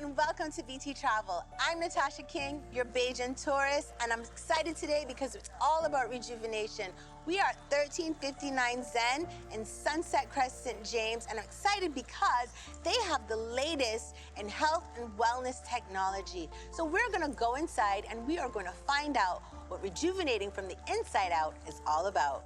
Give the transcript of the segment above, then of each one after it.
and welcome to BT Travel. I'm Natasha King, your Bajan tourist, and I'm excited today because it's all about rejuvenation. We are at 1359 Zen in Sunset Crest, St. James, and I'm excited because they have the latest in health and wellness technology. So we're gonna go inside and we are gonna find out what rejuvenating from the inside out is all about.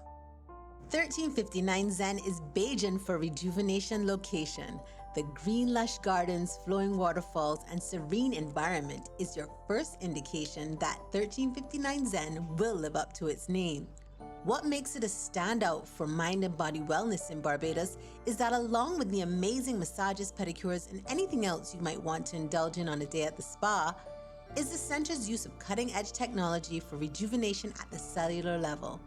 1359 Zen is Bajan for rejuvenation location. The green lush gardens, flowing waterfalls, and serene environment is your first indication that 1359 Zen will live up to its name. What makes it a standout for mind and body wellness in Barbados is that along with the amazing massages, pedicures, and anything else you might want to indulge in on a day at the spa, is the center's use of cutting-edge technology for rejuvenation at the cellular level.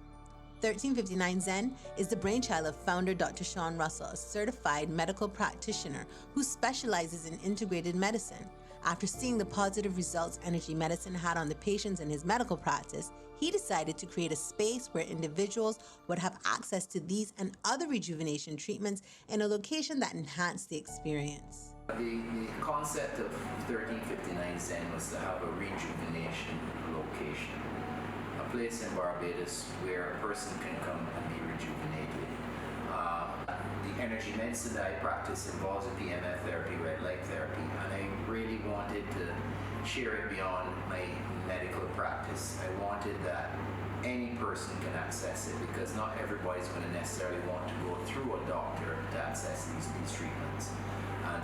1359 Zen is the brainchild of founder Dr. Sean Russell, a certified medical practitioner who specializes in integrated medicine. After seeing the positive results energy medicine had on the patients in his medical practice, he decided to create a space where individuals would have access to these and other rejuvenation treatments in a location that enhanced the experience. The concept of 1359 Zen was to have a rejuvenation location. A place in Barbados where a person can come and be rejuvenated. The energy medicine that I practice involves a PMF therapy, red light therapy, and I really wanted to share it beyond my medical practice. I wanted that any person can access it because not everybody's going to necessarily want to go through a doctor to access these treatments.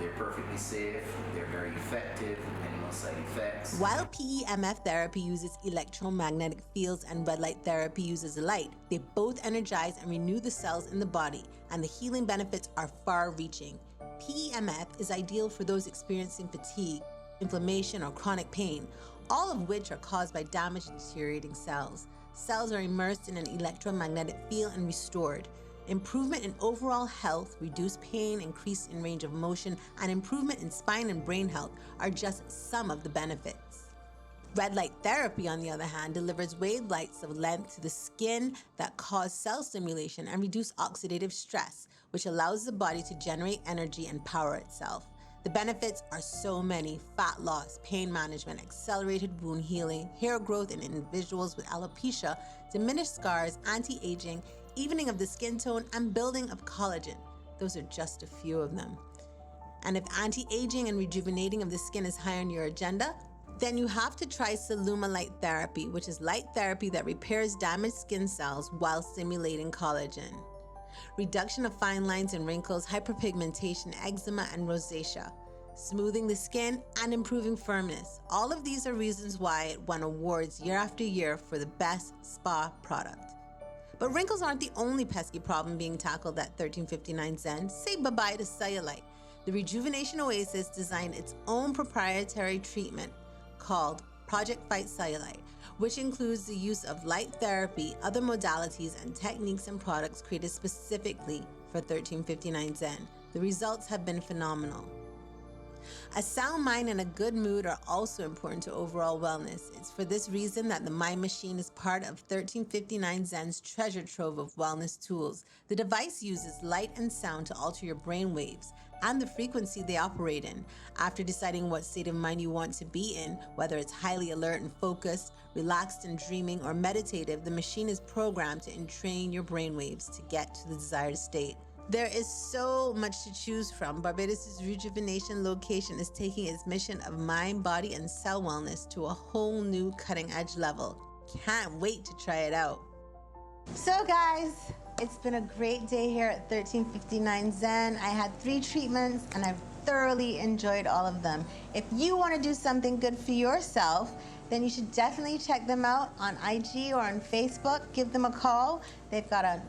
They're perfectly safe, they're very effective, minimal side effects. While PEMF therapy uses electromagnetic fields and red light therapy uses light, they both energize and renew the cells in the body, and the healing benefits are far-reaching. PEMF is ideal for those experiencing fatigue, inflammation, or chronic pain, all of which are caused by damaged and deteriorating cells. Cells are immersed in an electromagnetic field and restored. Improvement in overall health, reduced pain, increase in range of motion, and improvement in spine and brain health are just some of the benefits. Red light therapy, on the other hand, delivers wavelengths of length to the skin that cause cell stimulation and reduce oxidative stress, which allows the body to generate energy and power itself. The benefits are so many: fat loss, pain management, accelerated wound healing, hair growth in individuals with alopecia, diminished scars, anti-aging, evening of the skin tone, and building of collagen. Those are just a few of them. And if anti-aging and rejuvenating of the skin is high on your agenda, then you have to try Cellulite therapy, which is light therapy that repairs damaged skin cells while stimulating collagen. Reduction of fine lines and wrinkles, hyperpigmentation, eczema, and rosacea. Smoothing the skin and improving firmness. All of these are reasons why it won awards year after year for the best spa product. But wrinkles aren't the only pesky problem being tackled at 1359 Zen. Say bye-bye to cellulite. The Rejuvenation Oasis designed its own proprietary treatment called Project Fight Cellulite, which includes the use of light therapy, other modalities, and techniques and products created specifically for 1359 Zen. The results have been phenomenal. A sound mind and a good mood are also important to overall wellness. It's for this reason that the Mind Machine is part of 1359 Zen's treasure trove of wellness tools. The device uses light and sound to alter your brain waves and the frequency they operate in. After deciding what state of mind you want to be in, whether it's highly alert and focused, relaxed and dreaming, or meditative, the machine is programmed to entrain your brain waves to get to the desired state. There is so much to choose from. Barbados' Rejuvenation location is taking its mission of mind, body, and cell wellness to a whole new cutting-edge level. Can't wait to try it out. So guys, it's been a great day here at 1359 Zen. I had 3 treatments and I've thoroughly enjoyed all of them. If you want to do something good for yourself, then you should definitely check them out on IG or on Facebook. Give them a call. They've got a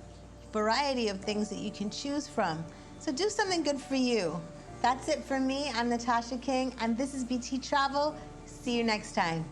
variety of things that you can choose from. So do something good for you. That's it for me. I'm Natasha King, and this is BT Travel. See you next time.